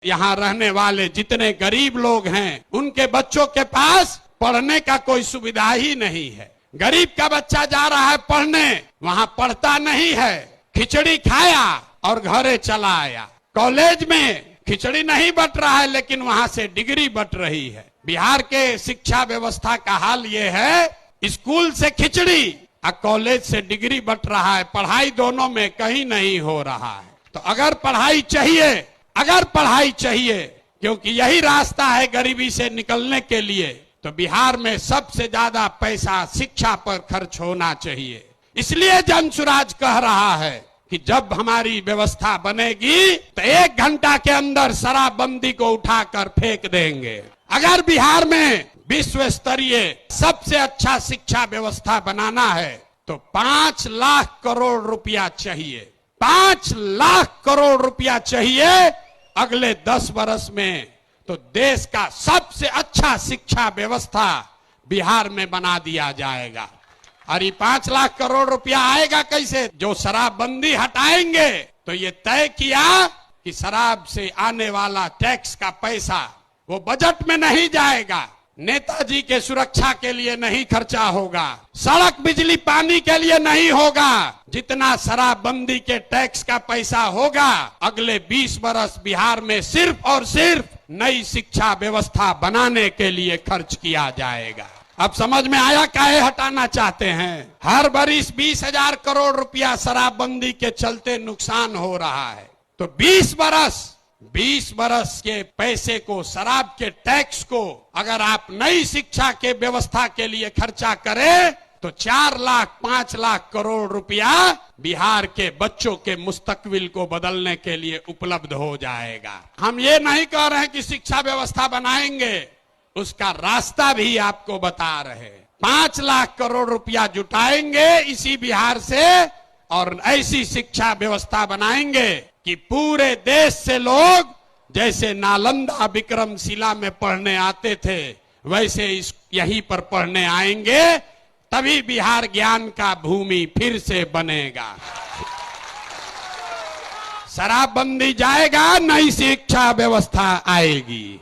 यहाँ रहने वाले जितने गरीब लोग हैं उनके बच्चों के पास पढ़ने का कोई सुविधा ही नहीं है। गरीब का बच्चा जा रहा है पढ़ने, वहाँ पढ़ता नहीं है, खिचड़ी खाया और घरे चला आया। कॉलेज में खिचड़ी नहीं बट रहा है लेकिन वहाँ से डिग्री बट रही है। बिहार के शिक्षा व्यवस्था का हाल ये है, स्कूल से खिचड़ी और कॉलेज से डिग्री बट रहा है, पढ़ाई दोनों में कहीं नहीं हो रहा है। तो अगर पढ़ाई चाहिए क्योंकि यही रास्ता है गरीबी से निकलने के लिए, तो बिहार में सबसे ज्यादा पैसा शिक्षा पर खर्च होना चाहिए। इसलिए जनसुराज कह रहा है कि जब हमारी व्यवस्था बनेगी तो 1 घंटा के अंदर शराबबंदी को उठाकर फेंक देंगे। अगर बिहार में विश्व स्तरीय सबसे अच्छा शिक्षा व्यवस्था बनाना है तो 5 लाख करोड़ रुपया चाहिए। 5 लाख करोड़ रुपया चाहिए अगले 10 वर्ष में, तो देश का सबसे अच्छा शिक्षा व्यवस्था बिहार में बना दिया जाएगा। और ये 5 लाख करोड़ रुपया आएगा कैसे? जो शराबबंदी हटाएंगे तो ये तय किया कि शराब से आने वाला टैक्स का पैसा वो बजट में नहीं जाएगा, नेताजी के सुरक्षा के लिए नहीं खर्चा होगा, सड़क बिजली पानी के लिए नहीं होगा। जितना शराबबंदी के टैक्स का पैसा होगा अगले 20 वर्ष बिहार में सिर्फ और सिर्फ नई शिक्षा व्यवस्था बनाने के लिए खर्च किया जाएगा। अब समझ में आया काहे हटाना चाहते हैं? हर बरिस 20,000 करोड़ रुपया शराबबंदी के चलते नुकसान हो रहा है, तो 20 बरस के पैसे को, शराब के टैक्स को अगर आप नई शिक्षा के व्यवस्था के लिए खर्चा करें तो 4 लाख 5 लाख करोड़ रुपया बिहार के बच्चों के मुस्तकबिल को बदलने के लिए उपलब्ध हो जाएगा। हम ये नहीं कह रहे हैं कि शिक्षा व्यवस्था बनाएंगे, उसका रास्ता भी आपको बता रहे। 5 लाख करोड़ रुपया जुटाएंगे इसी बिहार से और ऐसी शिक्षा व्यवस्था बनाएंगे कि पूरे देश से लोग जैसे नालंदा विक्रमशिला में पढ़ने आते थे वैसे यहीं पर पढ़ने आएंगे, तभी बिहार ज्ञान का भूमि फिर से बनेगा। शराबबंदी जाएगा, नई शिक्षा व्यवस्था आएगी।